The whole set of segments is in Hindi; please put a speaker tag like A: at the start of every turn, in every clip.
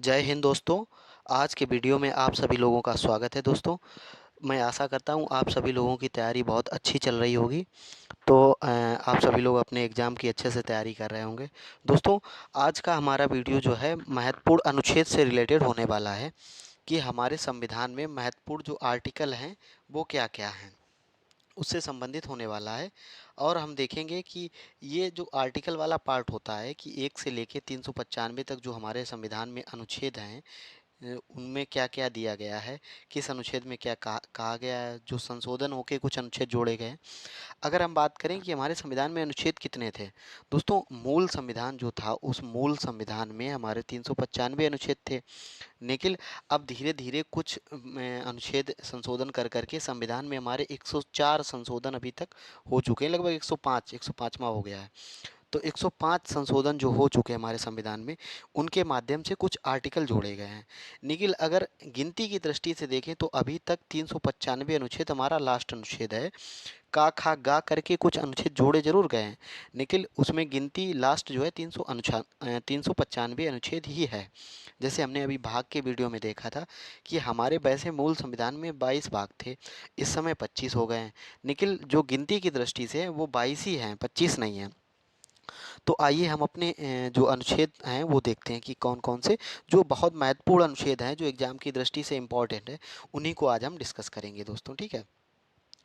A: जय हिंद दोस्तों। आज के वीडियो में आप सभी लोगों का स्वागत है दोस्तों। मैं आशा करता हूँ आप सभी लोगों की तैयारी बहुत अच्छी चल रही होगी। तो आप सभी लोग अपने एग्ज़ाम की अच्छे से तैयारी कर रहे होंगे। दोस्तों, आज का हमारा वीडियो जो है महत्वपूर्ण अनुच्छेद से रिलेटेड होने वाला है कि हमारे संविधान में महत्वपूर्ण जो आर्टिकल हैं वो क्या-क्या हैं, उससे संबंधित होने वाला है। और हम देखेंगे कि ये जो आर्टिकल वाला पार्ट होता है कि 1 से लेके 395 तक जो हमारे संविधान में अनुच्छेद हैं, उनमें क्या-क्या दिया गया है, किस अनुच्छेद में क्या कहा गया है, जो संशोधन होके कुछ अनुच्छेद जोड़े गए हैं। अगर हम बात करें कि हमारे संविधान में अनुच्छेद कितने थे, दोस्तों मूल संविधान जो था उस मूल संविधान में हमारे 395 अनुच्छेद थे। लेकिन अब धीरे-धीरे कुछ अनुच्छेद संशोधन कर के संविधान में हमारे 104 संशोधन अभी तक हो चुके हैं, लगभग 105 105वां हो गया है। तो 105 संशोधन जो हो चुके हैं हमारे संविधान में, उनके माध्यम से कुछ आर्टिकल जोड़े गए हैं। लेकिन अगर गिनती की दृष्टि से देखें तो अभी तक 395 अनुच्छेद हमारा लास्ट अनुच्छेद है। का खा गा करके कुछ अनुच्छेद जोड़े जरूर गए हैं, लेकिन उसमें गिनती लास्ट जो है 395 अनुच्छेद ही है। जैसे हमने अभी भाग के वीडियो में देखा था कि हमारे वैसे मूल संविधान में 22 भाग थे, इस समय 25 हो गए हैं। लेकिन जो गिनती की दृष्टि से वो 22 ही हैं, 25 नहीं हैं। तो आइए हम अपने जो अनुच्छेद हैं वो देखते हैं कि कौन कौन से जो बहुत महत्वपूर्ण अनुच्छेद हैं, जो एग्जाम की दृष्टि से इम्पोर्टेंट है, उन्हीं को आज हम डिस्कस करेंगे दोस्तों। ठीक है,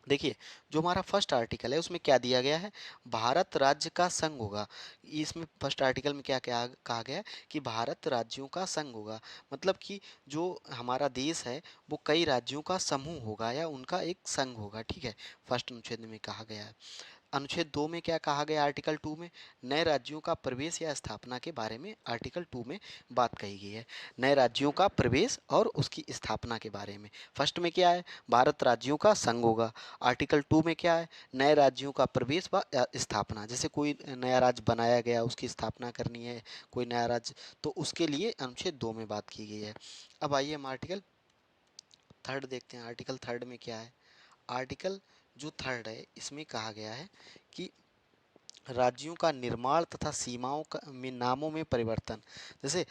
A: देखिए, जो हमारा फर्स्ट आर्टिकल है उसमें क्या दिया गया है, भारत राज्य का संघ होगा। इसमें फर्स्ट आर्टिकल में क्या क्या कहा गया है कि भारत राज्यों का संघ होगा, मतलब कि जो हमारा देश है वो कई राज्यों का समूह होगा या उनका एक संघ होगा। ठीक है, फर्स्ट अनुच्छेद में कहा गया है। अनुच्छेद 2 में क्या कहा गया, आर्टिकल 2 में नए राज्यों का प्रवेश या स्थापना के बारे में आर्टिकल 2 में बात कही गई है। नए राज्यों का प्रवेश और उसकी स्थापना के बारे में। फर्स्ट में क्या है, भारत राज्यों का संघ होगा। आर्टिकल 2 में क्या है, नए राज्यों का प्रवेश व स्थापना। जैसे कोई नया राज्य बनाया गया, उसकी स्थापना करनी है, कोई नया राज्य, तो उसके लिए अनुच्छेद 2 में बात की गई है। अब आइए हम आर्टिकल थर्ड देखते हैं। आर्टिकल थर्ड में क्या है, आर्टिकल जो थर्ड है इसमें कहा गया है कि राज्यों का निर्माण तथा सीमाओं का में नामों में परिवर्तन। जैसे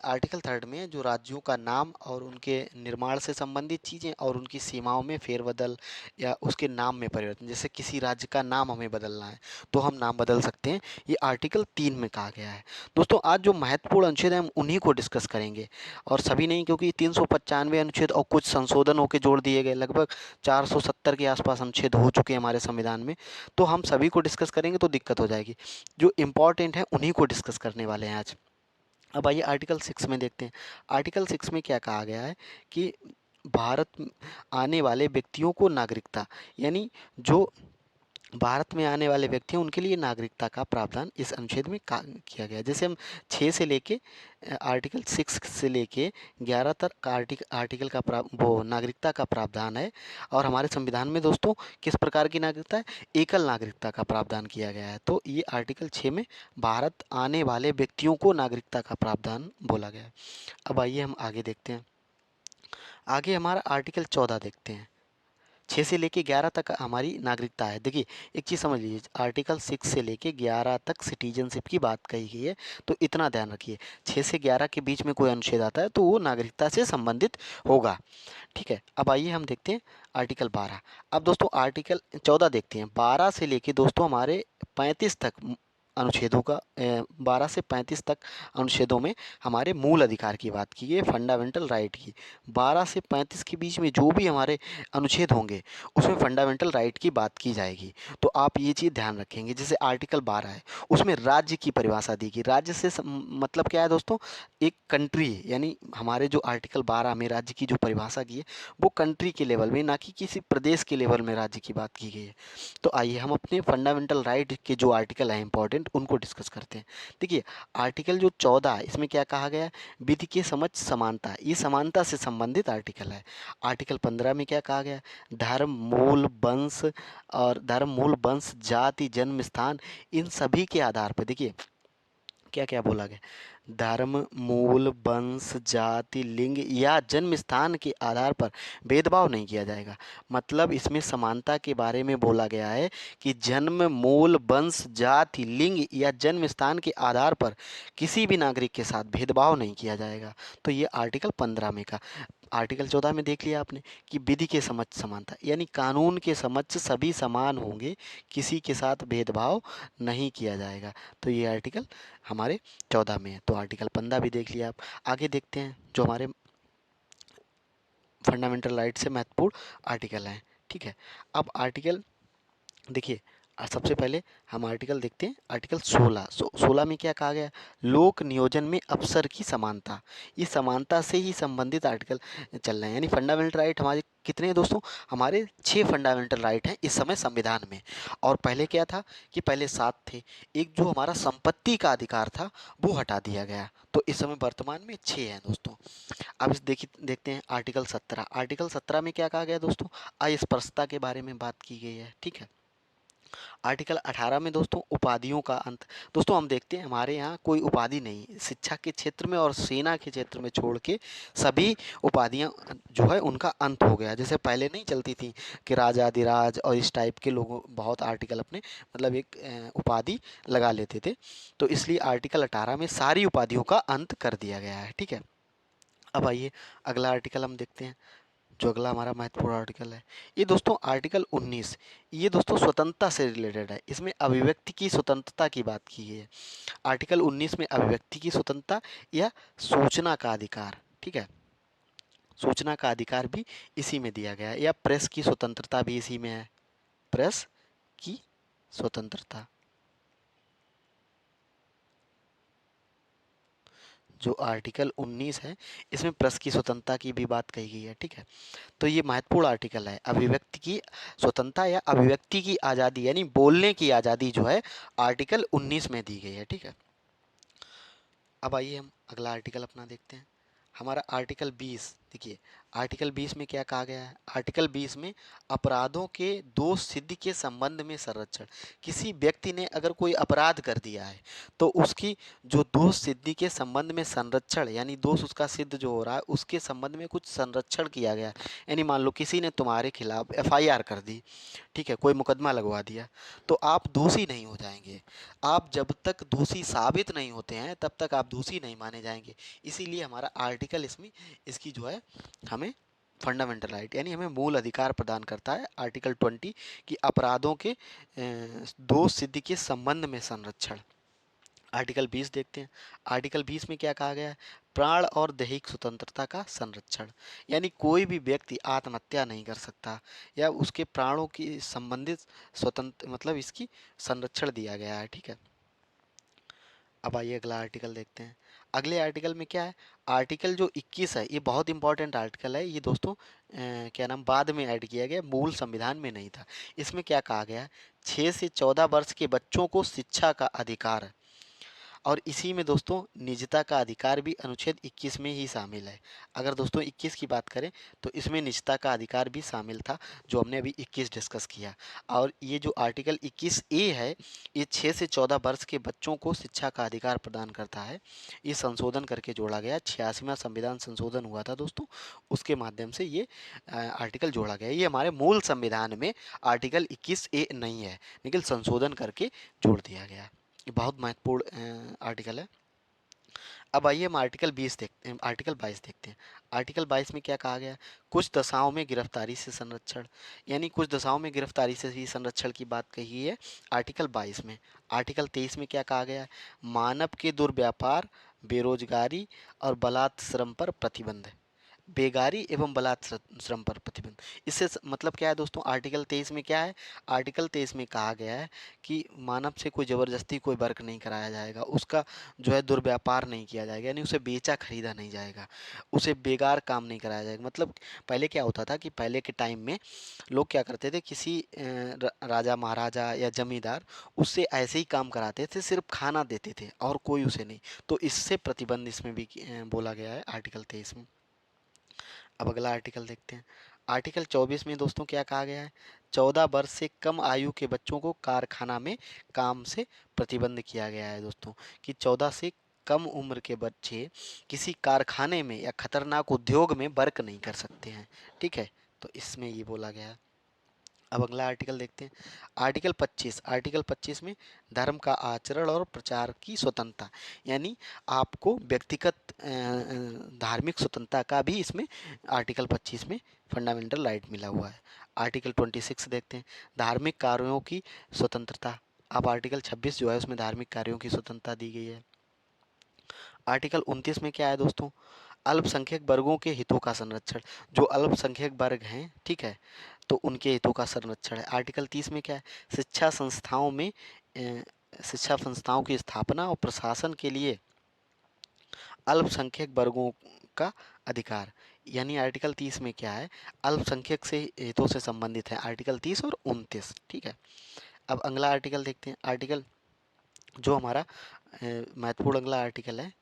A: आर्टिकल थर्ड में जो राज्यों का नाम और उनके निर्माण से संबंधित चीज़ें और उनकी सीमाओं में फेरबदल या उसके नाम में परिवर्तन, जैसे किसी राज्य का नाम हमें बदलना है तो हम नाम बदल सकते हैं, ये आर्टिकल 3 में कहा गया है। दोस्तों, आज जो महत्वपूर्ण अनुच्छेद हैं हम उन्हीं को डिस्कस करेंगे और सभी नहीं, क्योंकि 395 अनुच्छेद और कुछ संशोधन होकर जोड़ दिए गए, लगभग 470 के आसपास अनुच्छेद हो चुके हैं हमारे संविधान में। तो हम सभी को डिस्कस करेंगे तो दिक्कत हो जाएगी। जो इम्पोर्टेंट है उन्हीं को डिस्कस करने वाले हैं आज। अब आइए आर्टिकल 6 में देखते हैं। आर्टिकल 6 में क्या कहा गया है कि भारत आने वाले व्यक्तियों को नागरिकता, यानी जो भारत में आने वाले व्यक्ति हैं उनके लिए नागरिकता का प्रावधान इस अनुच्छेद में किया गया है। जैसे हम 6 से लेके आर्टिकल 6 से लेके 11 तक आर्टिकल का वो नागरिकता का प्रावधान है। और हमारे संविधान में दोस्तों किस प्रकार की नागरिकता है, एकल नागरिकता का प्रावधान किया गया है। तो ये आर्टिकल 6 में भारत आने वाले व्यक्तियों को नागरिकता का प्रावधान बोला गया है। अब आइए हम आगे देखते हैं। आगे हमारा आर्टिकल 14 देखते हैं। 6 से लेके 11 तक हमारी नागरिकता है। देखिए, एक चीज़ समझ लीजिए, आर्टिकल 6 से लेके 11 तक सिटीजनशिप की बात कही गई है, तो इतना ध्यान रखिए। 6 से 11 के बीच में कोई अनुच्छेद आता है तो वो नागरिकता से संबंधित होगा। ठीक है, अब आइए हम देखते हैं आर्टिकल 12। अब दोस्तों आर्टिकल 14 देखते हैं। 12 से लेके दोस्तों हमारे 35 तक अनुच्छेदों का 12 से 35 तक अनुच्छेदों में हमारे मूल अधिकार की बात की है, फंडामेंटल राइट की। 12 से 35 के बीच में जो भी हमारे अनुच्छेद होंगे उसमें फंडामेंटल राइट की बात की जाएगी। तो आप ये चीज़ ध्यान रखेंगे। जैसे आर्टिकल 12 है, उसमें राज्य की परिभाषा दी गई। राज्य से मतलब क्या है दोस्तों, एक कंट्री, यानी हमारे जो आर्टिकल 12 में राज्य की जो परिभाषा की है वो कंट्री के लेवल में, ना कि किसी प्रदेश के लेवल में राज्य की बात की गई है। तो आइए हम अपने फंडामेंटल राइट के जो आर्टिकल हैं इंपॉर्टेंट, उनको डिस्कस करते हैं। देखिए, आर्टिकल जो 14 है इसमें क्या कहा गया है, विधि के समझ समानता, ये समानता से संबंधित आर्टिकल है। आर्टिकल 15 में क्या कहा गया है, धर्म मूल वंश जाति जन्म स्थान, इन सभी के आधार पर। देखिए, क्या क्या बोला गया? धर्म, मूल, वंश, जाति, लिंग या जन्म स्थान के आधार पर भेदभाव नहीं किया जाएगा। मतलब इसमें समानता के बारे में बोला गया है कि जन्म, मूल, वंश, जाति, लिंग या जन्म स्थान के आधार पर किसी भी नागरिक के साथ भेदभाव नहीं किया जाएगा। तो ये आर्टिकल 15 में का। आर्टिकल 14 में देख लिया आपने कि विधि के समक्ष समानता, यानी कानून के समक्ष सभी समान होंगे, किसी के साथ भेदभाव नहीं किया जाएगा। तो ये आर्टिकल हमारे 14 में है। तो आर्टिकल 15 भी देख लिया आप। आगे देखते हैं जो हमारे फंडामेंटल राइट से महत्वपूर्ण आर्टिकल हैं। ठीक है, अब आर्टिकल देखिए, सबसे पहले हम आर्टिकल देखते हैं। आर्टिकल 16 16 में क्या कहा गया? लोक नियोजन में अवसर की समानता। ये समानता से ही संबंधित आर्टिकल चल रहे हैं। यानी फंडामेंटल राइट हमारे कितने हैं दोस्तों? हमारे 6 फंडामेंटल राइट हैं इस समय संविधान में। और पहले क्या था कि पहले 7 थे। एक जो हमारा संपत्ति का अधिकार था वो हटा दिया गया, तो इस समय वर्तमान में 6 हैं दोस्तों। अब इस देखते हैं आर्टिकल 17। आर्टिकल 17 में क्या कहा गया दोस्तों? अस्पृश्यता के बारे में बात की गई है। ठीक है, आर्टिकल 18 में दोस्तों उपाधियों का अंत। दोस्तों हम देखते हैं हमारे यहाँ कोई उपाधि नहीं, शिक्षा के क्षेत्र में और सेना के क्षेत्र में छोड़ के सभी उपाधियाँ जो है उनका अंत हो गया। जैसे पहले नहीं चलती थी कि राजाधिराज और इस टाइप के लोगों बहुत आर्टिकल अपने मतलब एक उपाधि लगा लेते थे। तो इसलिए आर्टिकल 18 में सारी उपाधियों का अंत कर दिया गया है। ठीक है, अब आइए अगला आर्टिकल हम देखते हैं। जो अगला हमारा महत्वपूर्ण आर्टिकल है, ये दोस्तों आर्टिकल 19। ये दोस्तों स्वतंत्रता से रिलेटेड है। इसमें अभिव्यक्ति की स्वतंत्रता की बात की है। आर्टिकल 19 में अभिव्यक्ति की स्वतंत्रता या सूचना का अधिकार। ठीक है, सूचना का अधिकार भी इसी में दिया गया है, या प्रेस की स्वतंत्रता भी इसी में है। प्रेस की स्वतंत्रता, जो आर्टिकल 19 है, इसमें प्रेस की स्वतंत्रता की भी बात कही गई है। ठीक है, तो ये महत्वपूर्ण आर्टिकल है। अभिव्यक्ति की स्वतंत्रता या अभिव्यक्ति की आज़ादी यानी बोलने की आज़ादी जो है आर्टिकल 19 में दी गई है। ठीक है, अब आइए हम अगला आर्टिकल अपना देखते हैं। हमारा आर्टिकल 20 देखिए। आर्टिकल 20 में क्या कहा गया है? आर्टिकल 20 में अपराधों के दोष सिद्धि के संबंध में संरक्षण। किसी व्यक्ति ने अगर कोई अपराध कर दिया है तो उसकी जो दोष सिद्धि के संबंध में संरक्षण, यानी दोष उसका सिद्ध जो हो रहा है उसके संबंध में कुछ संरक्षण किया गया। यानी मान लो किसी ने तुम्हारे खिलाफ एफआईआर कर दी, ठीक है, कोई मुकदमा लगवा दिया, तो आप दोषी नहीं हो जाएंगे। आप जब तक दोषी साबित नहीं होते हैं तब तक आप दोषी नहीं माने जाएंगे। इसीलिए हमारा आर्टिकल इसमें इसकी जो है हमें फंडामेंटल राइट यानी हमें मूल अधिकार प्रदान करता है। आर्टिकल 20 कि अपराधों के दोष सिद्धि के संबंध में संरक्षण। आर्टिकल 20 देखते हैं। आर्टिकल 20 में क्या कहा गया है? प्राण और दैहिक स्वतंत्रता का संरक्षण। यानी कोई भी व्यक्ति आत्महत्या नहीं कर सकता या उसके प्राणों की संबंधित स्वतंत्र मतलब इसकी संरक्षण दिया गया है। ठीक है, अब आइए अगला आर्टिकल देखते हैं। अगले आर्टिकल में क्या है? आर्टिकल जो 21 है ये बहुत इंपॉर्टेंट आर्टिकल है। ये दोस्तों क्या नाम बाद में ऐड किया गया, मूल संविधान में नहीं था। इसमें क्या कहा गया है? 6 से 14 वर्ष के बच्चों को शिक्षा का अधिकार। और इसी में दोस्तों निजता का अधिकार भी अनुच्छेद 21 में ही शामिल है। अगर दोस्तों 21 की बात करें तो इसमें निजता का अधिकार भी शामिल था, जो हमने अभी 21 डिस्कस किया। और ये जो आर्टिकल 21 ए है, ये 6 से 14 वर्ष के बच्चों को शिक्षा का अधिकार प्रदान करता है। ये संशोधन करके जोड़ा गया, 86वां संविधान संशोधन हुआ था दोस्तों, उसके माध्यम से ये आर्टिकल जोड़ा गया। ये हमारे मूल संविधान में आर्टिकल 21 ए नहीं है, लेकिन संशोधन करके जोड़ दिया गया। ये बहुत महत्वपूर्ण आर्टिकल है। अब आइए हम आर्टिकल 20 देखते हैं, आर्टिकल 22 देखते हैं। आर्टिकल 22 में क्या कहा गया? कुछ दशाओं में गिरफ्तारी से संरक्षण। यानी कुछ दशाओं में गिरफ्तारी से ही संरक्षण की बात कही है आर्टिकल 22 में। आर्टिकल 23 में क्या कहा गया है? मानव के दुर्व्यापार, बेरोजगारी और बलात् श्रम पर प्रतिबंध। बेगारी एवं बलात् श्रम पर प्रतिबंध। इससे मतलब क्या है दोस्तों? आर्टिकल 23 में क्या है? आर्टिकल 23 में कहा गया है कि मानव से कोई ज़बरदस्ती कोई वर्क नहीं कराया जाएगा, उसका जो है दुर्व्यापार नहीं किया जाएगा, यानी उसे बेचा खरीदा नहीं जाएगा, उसे बेकार काम नहीं कराया जाएगा। मतलब पहले क्या होता था कि पहले के टाइम में लोग क्या करते थे, किसी राजा महाराजा या जमींदार उससे ऐसे ही काम कराते थे, सिर्फ खाना देते थे और कोई उसे नहीं। तो इससे प्रतिबंध इसमें भी बोला गया है आर्टिकल 23 में। अब अगला आर्टिकल देखते हैं। आर्टिकल 24 में दोस्तों क्या कहा गया है? 14 वर्ष से कम आयु के बच्चों को कारखाना में काम से प्रतिबंध किया गया है दोस्तों, कि 14 से कम उम्र के बच्चे किसी कारखाने में या खतरनाक उद्योग में वर्क नहीं कर सकते हैं। ठीक है, तो इसमें ये बोला गया है। अब अगला आर्टिकल देखते हैं। आर्टिकल 25 में धर्म का आचरण और प्रचार की स्वतंत्रता, यानी आपको व्यक्तिगत धार्मिक स्वतंत्रता का भी इसमें आर्टिकल 25 में फंडामेंटल राइट मिला हुआ है। आर्टिकल 26 देखते हैं, धार्मिक कार्यों की स्वतंत्रता। अब आर्टिकल 26 जो है उसमें धार्मिक कार्यों की स्वतंत्रता दी गई है। आर्टिकल 29 में क्या है दोस्तों? अल्पसंख्यक वर्गों के हितों का संरक्षण। जो अल्पसंख्यक वर्ग हैं, ठीक है, तो उनके हितों का संरक्षण है। आर्टिकल 30 में क्या है? शिक्षा संस्थाओं की स्थापना और प्रशासन के लिए अल्पसंख्यक वर्गों का अधिकार। यानी आर्टिकल 30 में क्या है? अल्पसंख्यक से हितों से संबंधित है आर्टिकल 30 और 29। ठीक है, अब अगला आर्टिकल देखते हैं। आर्टिकल जो हमारा महत्वपूर्ण अगला आर्टिकल है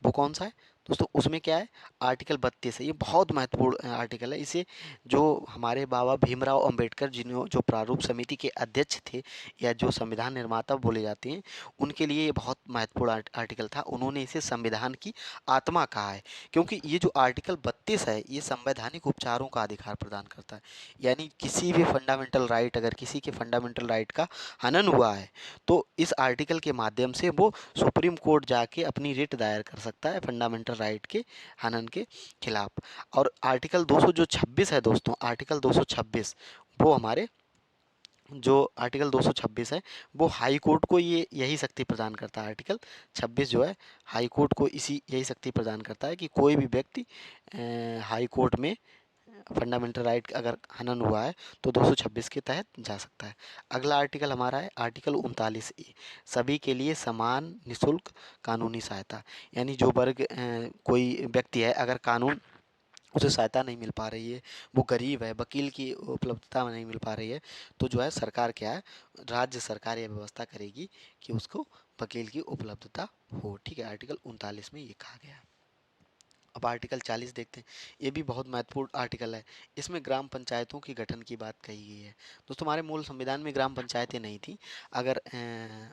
A: वो कौन सा है दोस्तों? उसमें क्या है? आर्टिकल 32 है। ये बहुत महत्वपूर्ण आर्टिकल है। इसे जो हमारे बाबा भीमराव अंबेडकर जिन्हों जो प्रारूप समिति के अध्यक्ष थे या जो संविधान निर्माता बोले जाते हैं, उनके लिए ये बहुत महत्वपूर्ण आर्टिकल था। उन्होंने इसे संविधान की आत्मा कहा है, क्योंकि ये जो आर्टिकल 32 है ये संवैधानिक उपचारों का अधिकार प्रदान करता है। यानी किसी भी फंडामेंटल राइट, अगर किसी के फंडामेंटल राइट का हनन हुआ है तो इस आर्टिकल के माध्यम से वो सुप्रीम कोर्ट जाके अपनी रिट दायर कर सकता है फंडामेंटल राइट के हनन के खिलाफ। और आर्टिकल 226 है दोस्तों, आर्टिकल 226 वो हमारे जो आर्टिकल 226 है वो हाई कोर्ट को ये यही शक्ति प्रदान करता है। आर्टिकल 26 जो है हाई कोर्ट को इसी यही शक्ति प्रदान करता है कि कोई भी व्यक्ति हाई कोर्ट में फंडामेंटल राइट अगर हनन हुआ है तो 226 के तहत जा सकता है। अगला आर्टिकल हमारा है आर्टिकल 39 ए, सभी के लिए समान निशुल्क कानूनी सहायता। यानी जो वर्ग कोई व्यक्ति है, अगर कानून उसे सहायता नहीं मिल पा रही है, वो गरीब है, वकील की उपलब्धता नहीं मिल पा रही है, तो जो है सरकार क्या है, राज्य सरकार यह व्यवस्था करेगी कि उसको वकील की उपलब्धता हो। ठीक है, आर्टिकल 39 में ये कहा गया है। अब आर्टिकल 40 देखते हैं। ये भी बहुत महत्वपूर्ण आर्टिकल है। इसमें ग्राम पंचायतों की गठन की बात कही गई है। दोस्तों हमारे मूल संविधान में ग्राम पंचायतें नहीं थी, अगर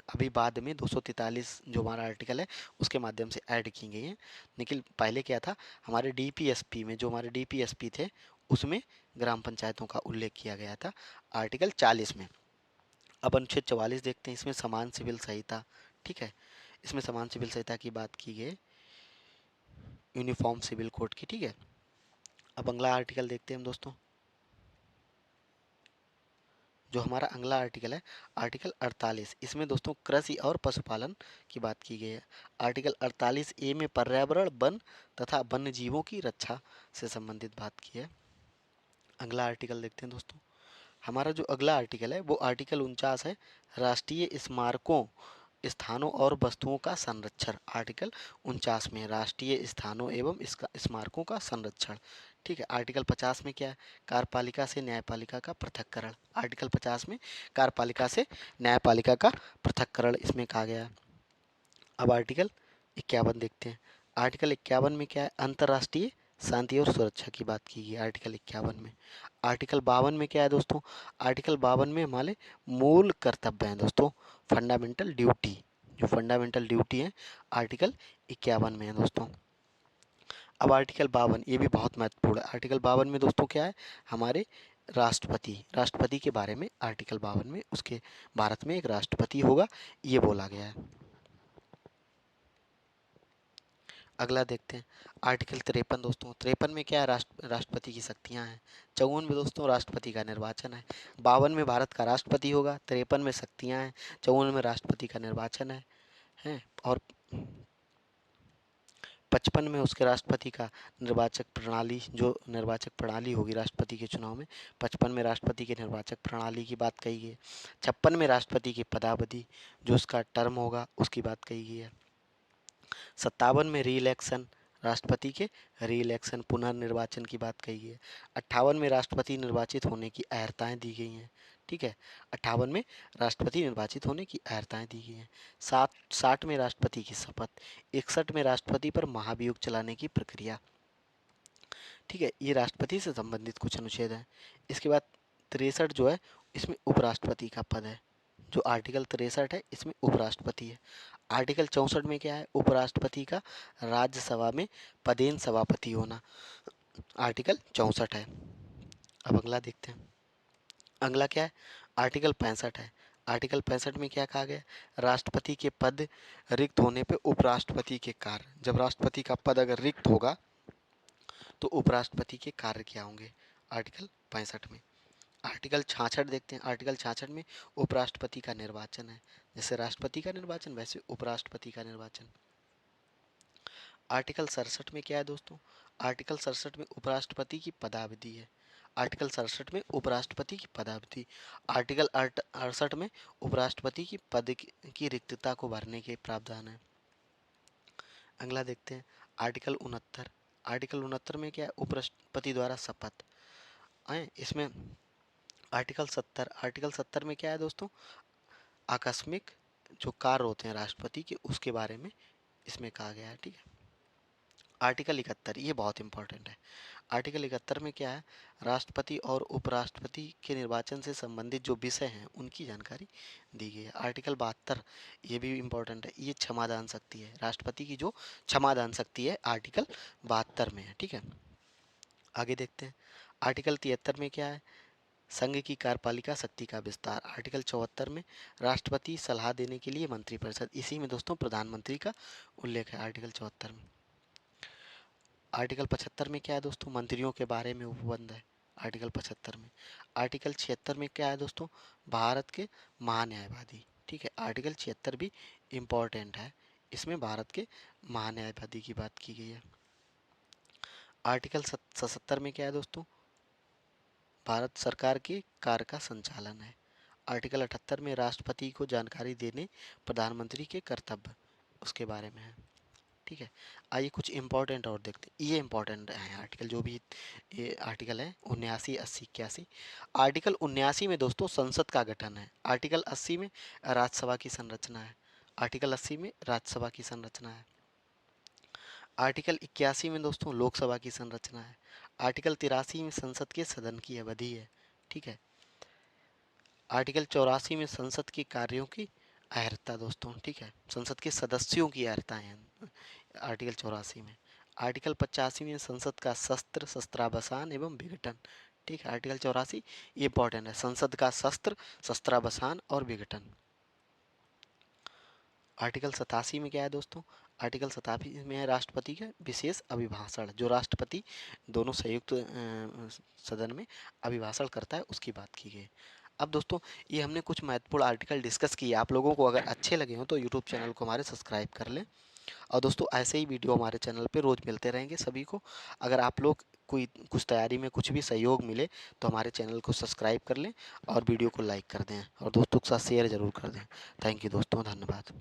A: अभी बाद में 243 जो हमारा आर्टिकल है उसके माध्यम से ऐड की गई हैं। लेकिन पहले क्या था, हमारे डीपीएसपी में जो हमारे डीपीएसपी थे उसमें ग्राम पंचायतों का उल्लेख किया गया था आर्टिकल 40 में। अब अनुच्छेद 44 देखते हैं। इसमें समान सिविल संहिता, ठीक है, इसमें समान सिविल संहिता की बात की गई, यूनिफॉर्म सिविल कोड की। ठीक है, अब अगला आर्टिकल देखते हैं हम दोस्तों। जो हमारा अगला आर्टिकल है आर्टिकल 48, इसमें दोस्तों कृषि और पशुपालन की बात की गई है। आर्टिकल 48 ए में पर्यावरण, वन तथा वन्य जीवों की रक्षा से संबंधित बात की है। अगला आर्टिकल देखते हैं दोस्तों। हमारा जो अगला आर्टिकल है वो आर्टिकल 49 है, राष्ट्रीय स्मारकों, स्थानों और वस्तुओं का संरक्षण। आर्टिकल 49 में राष्ट्रीय स्थानों एवं इसका स्मारकों का संरक्षण। ठीक है, आर्टिकल 50 में क्या है? कार्यपालिका से न्यायपालिका का पृथक्करण। आर्टिकल 50 में कार्यपालिका से न्यायपालिका का पृथक्करण इसमें कहा गया है। अब आर्टिकल 51 देखते हैं। आर्टिकल 51 में क्या है? अंतर्राष्ट्रीय शांति और सुरक्षा की बात की गई आर्टिकल 51 में। आर्टिकल 52 में क्या है दोस्तों? आर्टिकल 52 में हमारे मूल कर्तव्य हैं दोस्तों, फंडामेंटल ड्यूटी। जो फंडामेंटल ड्यूटी है आर्टिकल 51 में है दोस्तों। अब आर्टिकल 52 ये भी बहुत महत्वपूर्ण है। आर्टिकल 52 में दोस्तों क्या है? हमारे राष्ट्रपति के बारे में आर्टिकल 52 में, उसके भारत में एक राष्ट्रपति होगा ये बोला गया है। अगला देखते हैं आर्टिकल 53 दोस्तों। 53 में क्या है? राष्ट्रपति की शक्तियां हैं। 54 में दोस्तों राष्ट्रपति का निर्वाचन है। 52 में भारत का राष्ट्रपति होगा, 53 में शक्तियां हैं, 54 में राष्ट्रपति का निर्वाचन है और 55 में उसके राष्ट्रपति का निर्वाचक प्रणाली, जो निर्वाचक प्रणाली होगी राष्ट्रपति के चुनाव में, 55 में राष्ट्रपति के निर्वाचक प्रणाली की बात कही गई है। 56 में राष्ट्रपति की पदावधि, जो उसका टर्म होगा उसकी बात कही गई है। 57 में री इलेक्शन, राष्ट्रपति के री इलेक्शन पुनर्निर्वाचन की बात कही है। 58 में राष्ट्रपति निर्वाचित होने की अर्हताएँ दी गई हैं। ठीक है, 58 में राष्ट्रपति निर्वाचित होने की अर्हताएँ दी गई हैं। 60 में राष्ट्रपति की शपथ, 61 में राष्ट्रपति पर महाभियोग चलाने की प्रक्रिया। ठीक है, ये राष्ट्रपति से संबंधित कुछ अनुच्छेद हैं। इसके बाद 63 जो है इसमें उपराष्ट्रपति का पद है। जो आर्टिकल 63 है इसमें उपराष्ट्रपति है। आर्टिकल 64 में क्या है, उपराष्ट्रपति का राज्यसभा में पदेन सभापति होना, आर्टिकल 64 है। अब अगला देखते हैं। अगला क्या है, आर्टिकल 65 है। आर्टिकल 65 में क्या कहा गया, राष्ट्रपति के पद रिक्त होने पे उपराष्ट्रपति के कार्य, जब राष्ट्रपति का पद अगर रिक्त होगा तो उपराष्ट्रपति के कार्य क्या होंगे, आर्टिकल 65 में। आर्टिकल 66 देखते हैं। आर्टिकल 66 में उपराष्ट्रपति का निर्वाचन है। जैसे राष्ट्रपति का निर्वाचन वैसे उपराष्ट्रपति का निर्वाचन। आर्टिकल 67 में क्या है दोस्तों, आर्टिकल 67 में उपराष्ट्रपति की पदावधि है। आर्टिकल 67 में उपराष्ट्रपति की पदावधि। आर्टिकल 68 में उपराष्ट्रपति की पद की रिक्तता को भरने के प्रावधान है। अगला देखते हैं आर्टिकल 69। आर्टिकल 69 में क्या है, उपराष्ट्रपति द्वारा शपथ है। इसमें आर्टिकल 70। आर्टिकल 70 में क्या है दोस्तों, आकस्मिक जो कार्य होते हैं राष्ट्रपति के उसके बारे में इसमें कहा गया है। ठीक है, आर्टिकल 71 ये बहुत इंपॉर्टेंट है। आर्टिकल 71 में क्या है, राष्ट्रपति और उपराष्ट्रपति के निर्वाचन से संबंधित जो विषय हैं उनकी जानकारी दी गई है। आर्टिकल 72 ये भी इम्पोर्टेंट है, ये क्षमादान शक्ति है, राष्ट्रपति की जो क्षमादान शक्ति है आर्टिकल 72 में है। ठीक है, आगे देखते हैं। आर्टिकल 73 में क्या है, संघ की कार्यपालिका शक्ति का विस्तार। आर्टिकल 74 में राष्ट्रपति सलाह देने के लिए मंत्रिपरिषद, इसी में दोस्तों प्रधानमंत्री का उल्लेख है आर्टिकल 74 में। आर्टिकल 75 में क्या है दोस्तों, मंत्रियों के बारे में उपबंध है आर्टिकल 75 में। आर्टिकल 76 में क्या है दोस्तों, भारत के महान्यायवादी। ठीक है, आर्टिकल 76 भी इम्पोर्टेंट है, इसमें भारत के महान्यायवादी की बात की गई है। आर्टिकल 77 में क्या है दोस्तों, भारत सरकार के कार्य का संचालन है। आर्टिकल 78 में राष्ट्रपति को जानकारी देने प्रधानमंत्री के कर्तव्य उसके बारे में है। ठीक है, आइए कुछ इम्पोर्टेंट और देखते हैं। ये इम्पोर्टेंट है आर्टिकल, जो भी ये आर्टिकल है 79, 80, 81। आर्टिकल 79 में दोस्तों संसद का गठन है। आर्टिकल 80 में राज्यसभा की संरचना है। आर्टिकल 80 में राज्यसभा की संरचना है। आर्टिकल 81 में दोस्तों लोकसभा की संरचना है। आर्टिकल 83 में संसद के सदन की अवधि है। ठीक है, आर्टिकल 84 में संसद के कार्यों की अहर्ता दोस्तों। ठीक है, संसद के सदस्यों की अहर्ता है आर्टिकल 84 में। आर्टिकल 85 में संसद का शस्त्र, शस्त्रावसान एवं विघटन। ठीक है, आर्टिकल 84 ये इंपॉर्टेंट है, संसद का शस्त्र, शस्त्रावसान और विघटन। आर्टिकल 87 में क्या है दोस्तों, आर्टिकल 87 में है राष्ट्रपति का विशेष अभिभाषण, जो राष्ट्रपति दोनों संयुक्त सदन में अभिभाषण करता है उसकी बात की गई। अब दोस्तों ये हमने कुछ महत्वपूर्ण आर्टिकल डिस्कस किए, आप लोगों को अगर अच्छे लगे हों तो यूट्यूब चैनल को हमारे सब्सक्राइब कर लें। और दोस्तों ऐसे ही वीडियो हमारे चैनल पे रोज़ मिलते रहेंगे सभी को। अगर आप लोग कोई कुछ तैयारी में कुछ भी सहयोग मिले तो हमारे चैनल को सब्सक्राइब कर लें और वीडियो को लाइक कर दें और दोस्तों के साथ शेयर ज़रूर कर दें। थैंक यू दोस्तों, धन्यवाद।